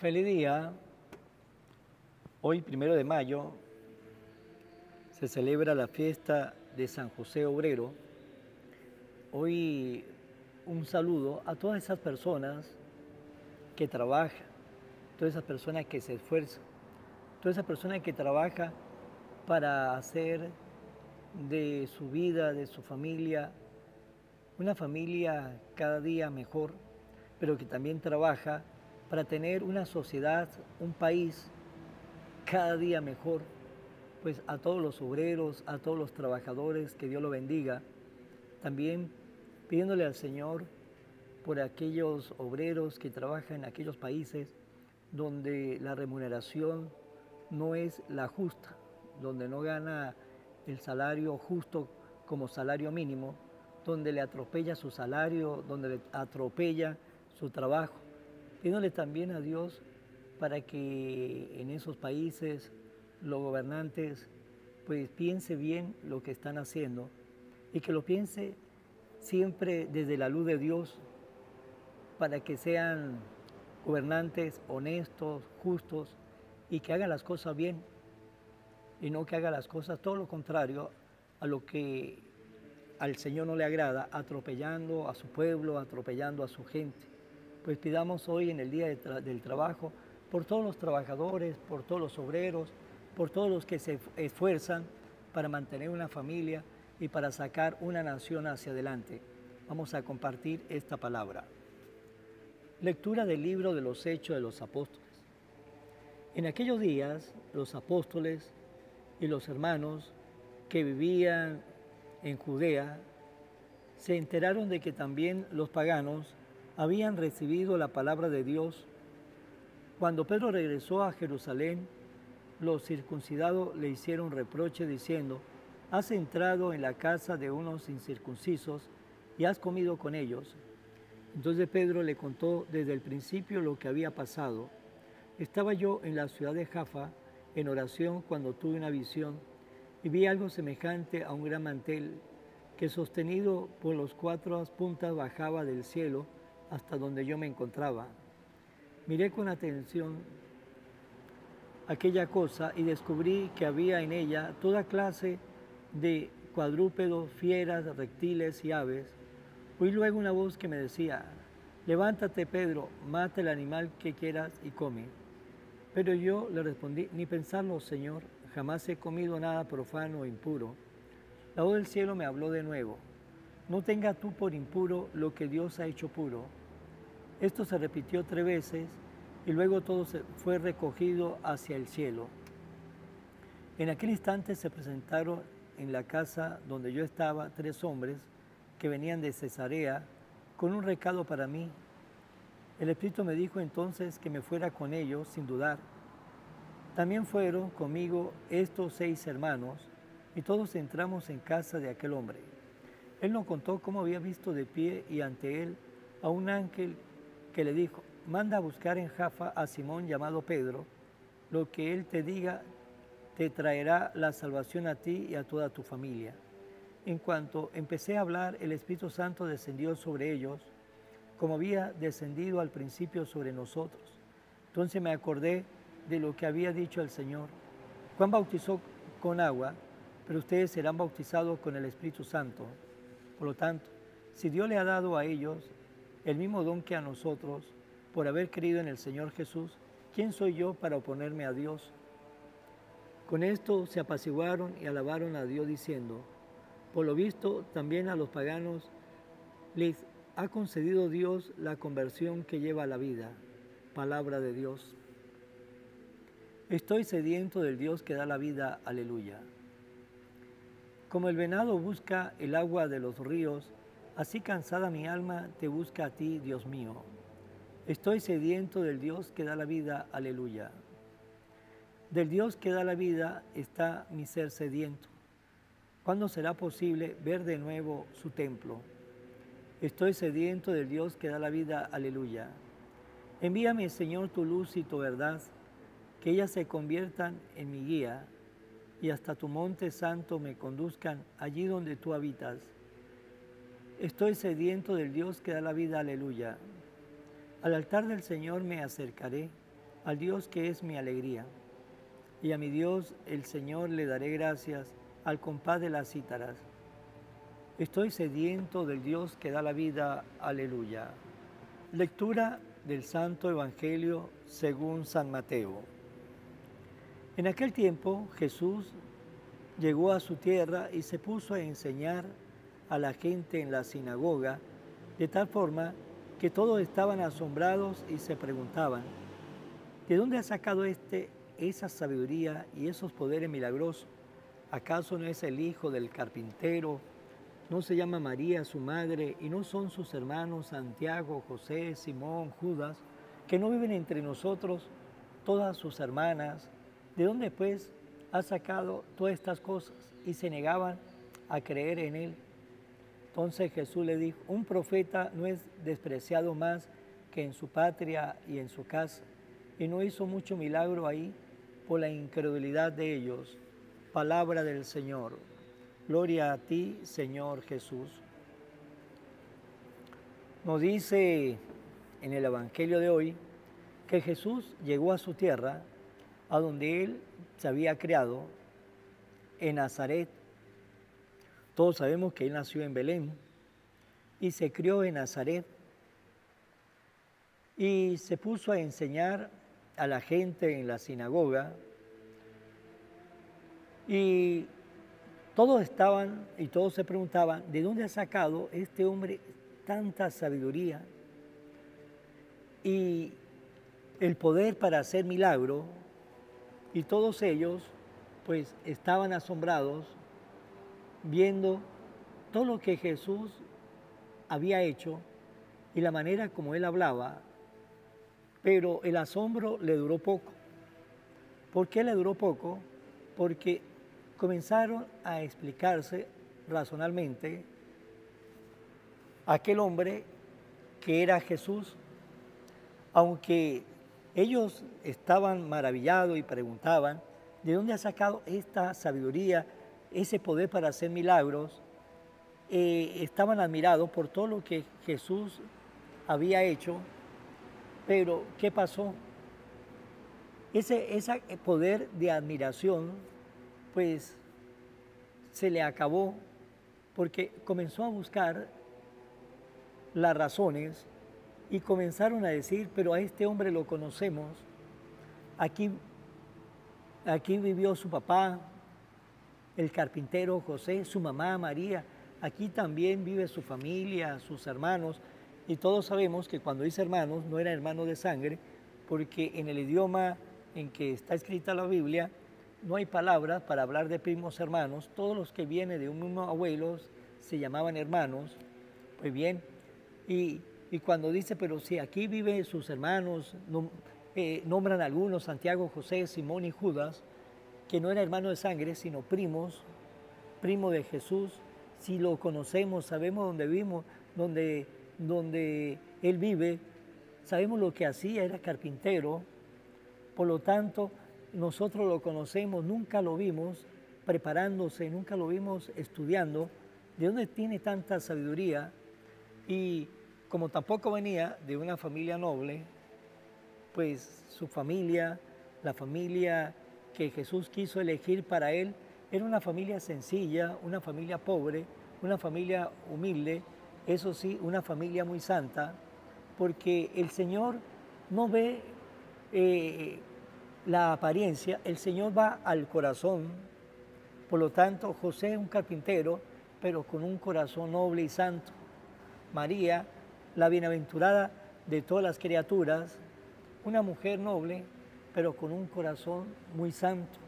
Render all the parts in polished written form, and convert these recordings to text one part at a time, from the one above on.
Feliz día. Hoy, 1 de mayo, se celebra la fiesta de San José Obrero. Hoy un saludo a todas esas personas que trabajan, todas esas personas que se esfuerzan, todas esas personas que trabajan para hacer de su vida, de su familia, una familia cada día mejor, pero que también trabaja para tener una sociedad, un país cada día mejor. Pues a todos los obreros, a todos los trabajadores, que Dios los bendiga. También pidiéndole al Señor por aquellos obreros que trabajan en aquellos países donde la remuneración no es la justa, donde no gana el salario justo como salario mínimo, donde le atropella su salario, donde le atropella su trabajo. Pidiéndole también a Dios para que en esos países los gobernantes pues piense bien lo que están haciendo y que lo piense siempre desde la luz de Dios, para que sean gobernantes honestos, justos y que hagan las cosas bien y no que hagan las cosas todo lo contrario a lo que al Señor no le agrada, atropellando a su pueblo, atropellando a su gente. Pues pidamos hoy en el Día del Trabajo por todos los trabajadores, por todos los obreros, por todos los que se esfuerzan para mantener una familia y para sacar una nación hacia adelante. Vamos a compartir esta palabra. Lectura del libro de los Hechos de los Apóstoles. En aquellos días, los apóstoles y los hermanos que vivían en Judea se enteraron de que también los paganos habían recibido la palabra de Dios. Cuando Pedro regresó a Jerusalén, los circuncidados le hicieron reproche diciendo: has entrado en la casa de unos incircuncisos y has comido con ellos. Entonces Pedro le contó desde el principio lo que había pasado. Estaba yo en la ciudad de Jaffa en oración cuando tuve una visión y vi algo semejante a un gran mantel que, sostenido por las 4 puntas, bajaba del cielo hasta donde yo me encontraba. Miré con atención aquella cosa y descubrí que había en ella toda clase de cuadrúpedos, fieras, reptiles y aves. Oí luego una voz que me decía: levántate, Pedro, mata el animal que quieras y come. Pero yo le respondí: ni pensarlo, Señor, jamás he comido nada profano o impuro. La voz del cielo me habló de nuevo: no tengas tú por impuro lo que Dios ha hecho puro. Esto se repitió 3 veces y luego todo fue recogido hacia el cielo. En aquel instante se presentaron en la casa donde yo estaba 3 hombres que venían de Cesarea con un recado para mí. El Espíritu me dijo entonces que me fuera con ellos sin dudar. También fueron conmigo estos 6 hermanos y todos entramos en casa de aquel hombre. Él nos contó cómo había visto de pie y ante él a un ángel que le dijo: manda a buscar en Jaffa a Simón llamado Pedro, lo que él te diga te traerá la salvación a ti y a toda tu familia. En cuanto empecé a hablar, el Espíritu Santo descendió sobre ellos, como había descendido al principio sobre nosotros. Entonces me acordé de lo que había dicho el Señor: Juan bautizó con agua, pero ustedes serán bautizados con el Espíritu Santo. Por lo tanto, si Dios le ha dado a ellos el mismo don que a nosotros, por haber creído en el Señor Jesús, ¿quién soy yo para oponerme a Dios? Con esto se apaciguaron y alabaron a Dios diciendo: por lo visto, también a los paganos les ha concedido Dios la conversión que lleva a la vida. Palabra de Dios. Estoy sediento del Dios que da la vida. Aleluya. Como el venado busca el agua de los ríos, así cansada mi alma te busca a ti, Dios mío. Estoy sediento del Dios que da la vida. Aleluya. Del Dios que da la vida está mi ser sediento. ¿Cuándo será posible ver de nuevo su templo? Estoy sediento del Dios que da la vida. Aleluya. Envíame, Señor, tu luz y tu verdad, que ellas se conviertan en mi guía y hasta tu monte santo me conduzcan allí donde tú habitas. Estoy sediento del Dios que da la vida. Aleluya. Al altar del Señor me acercaré, al Dios que es mi alegría. Y a mi Dios, el Señor, le daré gracias al compás de las cítaras. Estoy sediento del Dios que da la vida. Aleluya. Lectura del Santo Evangelio según San Mateo. En aquel tiempo Jesús llegó a su tierra y se puso a enseñar a la gente en la sinagoga, de tal forma que todos estaban asombrados y se preguntaban: ¿de dónde ha sacado esa sabiduría y esos poderes milagrosos? ¿Acaso no es el hijo del carpintero? ¿No se llama María su madre? ¿Y no son sus hermanos Santiago, José, Simón, Judas, que no viven entre nosotros todas sus hermanas? ¿De dónde pues ha sacado todas estas cosas? Y se negaban a creer en él. Entonces Jesús le dijo: un profeta no es despreciado más que en su patria y en su casa. Y no hizo mucho milagro ahí por la incredulidad de ellos. Palabra del Señor. Gloria a ti, Señor Jesús. Nos dice en el Evangelio de hoy que Jesús llegó a su tierra, a donde él se había criado, en Nazaret. Todos sabemos que él nació en Belén y se crió en Nazaret y se puso a enseñar a la gente en la sinagoga, y todos estaban y todos se preguntaban: ¿de dónde ha sacado este hombre tanta sabiduría y el poder para hacer milagro? Y todos ellos pues estaban asombrados viendo todo lo que Jesús había hecho y la manera como él hablaba, pero el asombro le duró poco. ¿Por qué le duró poco? Porque comenzaron a explicarse razonalmente aquel hombre que era Jesús. Aunque ellos estaban maravillados y preguntaban: ¿de dónde ha sacado esta sabiduría, ese poder para hacer milagros? Estaban admirados por todo lo que Jesús había hecho, pero ¿qué pasó? Ese poder de admiración pues se le acabó, porque comenzó a buscar las razones y comenzaron a decir: pero a este hombre lo conocemos, aquí vivió su papá, el carpintero José, su mamá María, aquí también vive su familia, sus hermanos, y todos sabemos que cuando dice hermanos no era hermano de sangre, porque en el idioma en que está escrita la Biblia no hay palabras para hablar de primos hermanos. Todos los que vienen de un mismo abuelo se llamaban hermanos. Pues bien, y cuando dice: pero si aquí viven sus hermanos, nombran algunos, Santiago, José, Simón y Judas, que no era hermano de sangre, sino primos, primo de Jesús. Si lo conocemos, sabemos dónde vivimos, donde él vive, sabemos lo que hacía, era carpintero. Por lo tanto, nosotros lo conocemos, nunca lo vimos preparándose, nunca lo vimos estudiando. ¿De dónde tiene tanta sabiduría? Y como tampoco venía de una familia noble, pues su familia, la familia que Jesús quiso elegir para él, era una familia sencilla, una familia pobre, una familia humilde, eso sí, una familia muy santa, porque el Señor no ve la apariencia, el Señor va al corazón. Por lo tanto, José es un carpintero, pero con un corazón noble y santo. María, la bienaventurada de todas las criaturas, una mujer noble, pero con un corazón muy santo.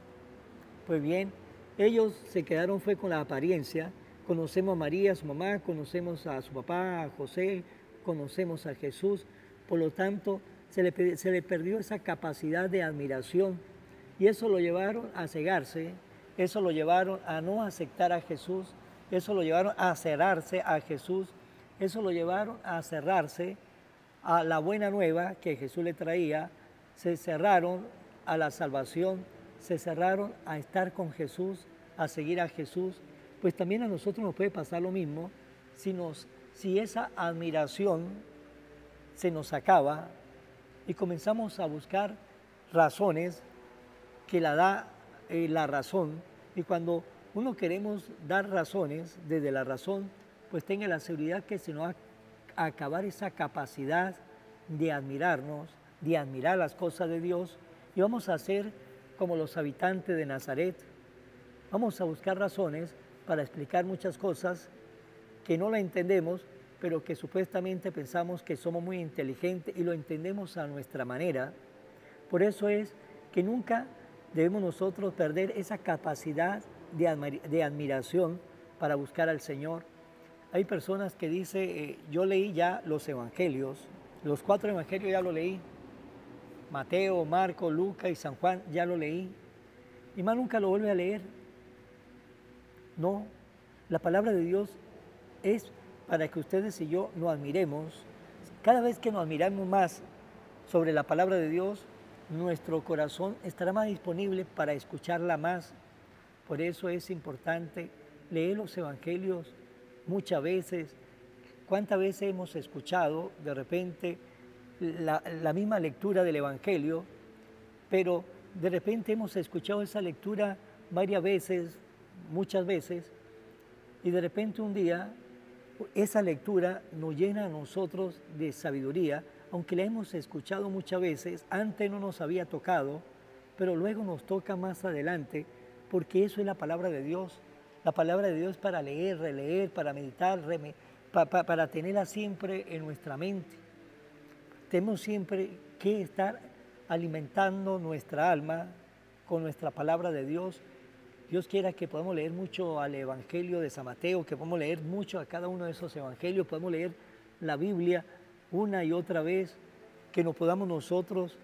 Pues bien, ellos se quedaron fue con la apariencia. Conocemos a María, su mamá, conocemos a su papá, a José, conocemos a Jesús. Por lo tanto, se le perdió esa capacidad de admiración, y eso lo llevaron a cegarse, eso lo llevaron a no aceptar a Jesús, eso lo llevaron a cerrarse a Jesús, eso lo llevaron a cerrarse a la buena nueva que Jesús le traía, se cerraron a la salvación, se cerraron a estar con Jesús, a seguir a Jesús. Pues también a nosotros nos puede pasar lo mismo si esa admiración se nos acaba y comenzamos a buscar razones que la da la razón, y cuando uno queremos dar razones desde la razón, pues tenga la seguridad que se nos va a acabar esa capacidad de admirarnos, de admirar las cosas de Dios, y vamos a ser como los habitantes de Nazaret. Vamos a buscar razones para explicar muchas cosas que no la entendemos, pero que supuestamente pensamos que somos muy inteligentes y lo entendemos a nuestra manera. Por eso es que nunca debemos nosotros perder esa capacidad de admiración para buscar al Señor. Hay personas que dicen, yo leí ya los evangelios, los 4 evangelios ya lo leí, Mateo, Marcos, Lucas y San Juan, ya lo leí, y más nunca lo vuelve a leer. No, la palabra de Dios es para que ustedes y yo nos admiremos. Cada vez que nos admiramos más sobre la palabra de Dios, nuestro corazón estará más disponible para escucharla más. Por eso es importante leer los evangelios muchas veces. ¿Cuántas veces hemos escuchado de repente la misma lectura del evangelio, pero de repente hemos escuchado esa lectura varias veces, muchas veces, y de repente un día esa lectura nos llena a nosotros de sabiduría, aunque la hemos escuchado muchas veces, antes no nos había tocado, pero luego nos toca más adelante, porque eso es la palabra de Dios. La palabra de Dios para leer, releer, para meditar, para tenerla siempre en nuestra mente. Tenemos siempre que estar alimentando nuestra alma con nuestra palabra de Dios. Dios quiera que podamos leer mucho al Evangelio de San Mateo, que podamos leer mucho a cada uno de esos evangelios, podemos leer la Biblia una y otra vez, que nos podamos nosotros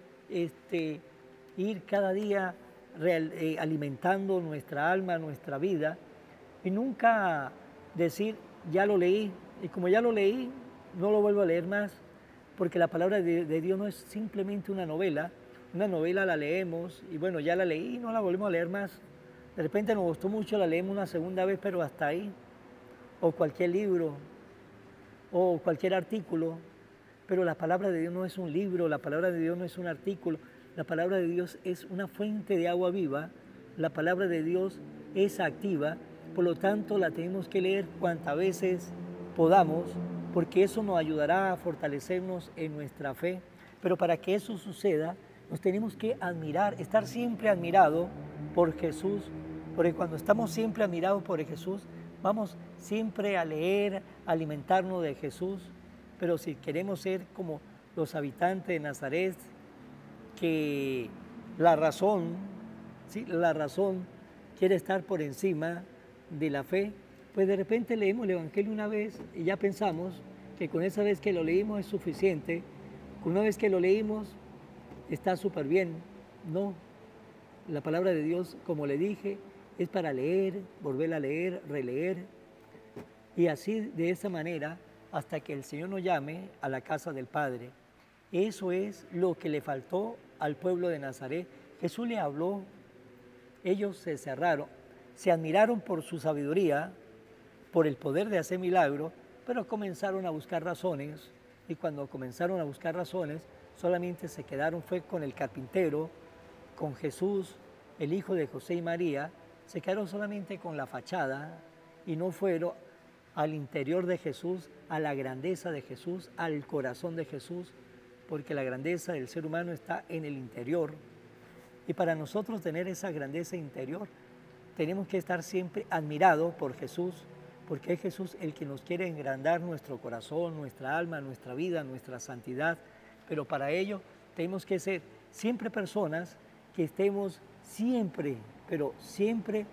ir cada día alimentando nuestra alma, nuestra vida, y nunca decir, ya lo leí, y como ya lo leí, no lo vuelvo a leer más, porque la palabra de Dios no es simplemente una novela la leemos, y bueno, ya la leí y no la volvemos a leer más. De repente nos gustó mucho, la leemos una segunda vez, pero hasta ahí, o cualquier libro, o cualquier artículo, pero la palabra de Dios no es un libro, la palabra de Dios no es un artículo, la palabra de Dios es una fuente de agua viva, la palabra de Dios es activa, por lo tanto la tenemos que leer cuantas veces podamos, porque eso nos ayudará a fortalecernos en nuestra fe. Pero para que eso suceda, nos tenemos que admirar, estar siempre admirados por Jesús, porque cuando estamos siempre admirados por Jesús, vamos siempre a leer, a alimentarnos de Jesús. Pero si queremos ser como los habitantes de Nazaret, que la razón, ¿sí? La razón quiere estar por encima de la fe, pues de repente leemos el Evangelio una vez y ya pensamos que con esa vez que lo leímos es suficiente, con una vez que lo leímos está súper bien. No, la palabra de Dios, como le dije, es para leer, volver a leer, releer, y así de esa manera hasta que el Señor nos llame a la casa del Padre. Eso es lo que le faltó al pueblo de Nazaret. Jesús le habló, ellos se cerraron, se admiraron por su sabiduría, por el poder de hacer milagros, pero comenzaron a buscar razones, y cuando comenzaron a buscar razones, solamente se quedaron fue con el carpintero, con Jesús, el hijo de José y María, se quedaron solamente con la fachada y no fueron al interior de Jesús, a la grandeza de Jesús, al corazón de Jesús, porque la grandeza del ser humano está en el interior. Y para nosotros tener esa grandeza interior, tenemos que estar siempre admirados por Jesús, porque es Jesús el que nos quiere engrandar nuestro corazón, nuestra alma, nuestra vida, nuestra santidad. Pero para ello tenemos que ser siempre personas que estemos siempre, pero siempre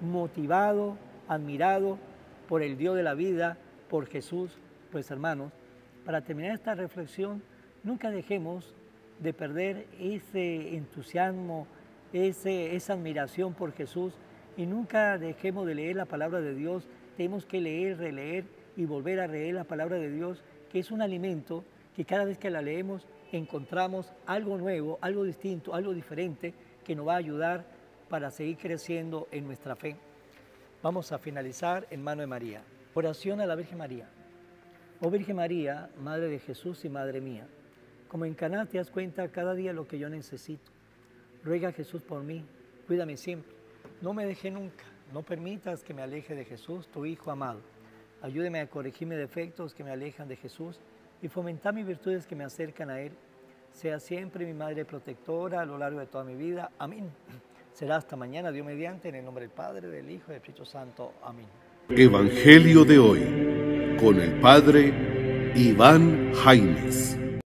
motivados, admirados por el Dios de la vida, por Jesús. Pues hermanos, para terminar esta reflexión, nunca dejemos de perder ese entusiasmo, esa admiración por Jesús, y nunca dejemos de leer la palabra de Dios. Tenemos que leer, releer y volver a leer la palabra de Dios, que es un alimento que cada vez que la leemos encontramos algo nuevo, algo distinto, algo diferente que nos va a ayudar para seguir creciendo en nuestra fe. Vamos a finalizar en mano de María. Oración a la Virgen María. Oh Virgen María, Madre de Jesús y Madre mía, como en Caná te das cuenta cada día lo que yo necesito. Ruega a Jesús por mí, cuídame siempre. No me deje nunca, no permitas que me aleje de Jesús, tu Hijo amado. Ayúdeme a corregir mis defectos que me alejan de Jesús y fomentar mis virtudes que me acercan a Él. Sea siempre mi Madre protectora a lo largo de toda mi vida. Amén. Será hasta mañana, Dios mediante, en el nombre del Padre, del Hijo y del Espíritu Santo. Amén. Evangelio de hoy, con el Padre Iván Jaimes.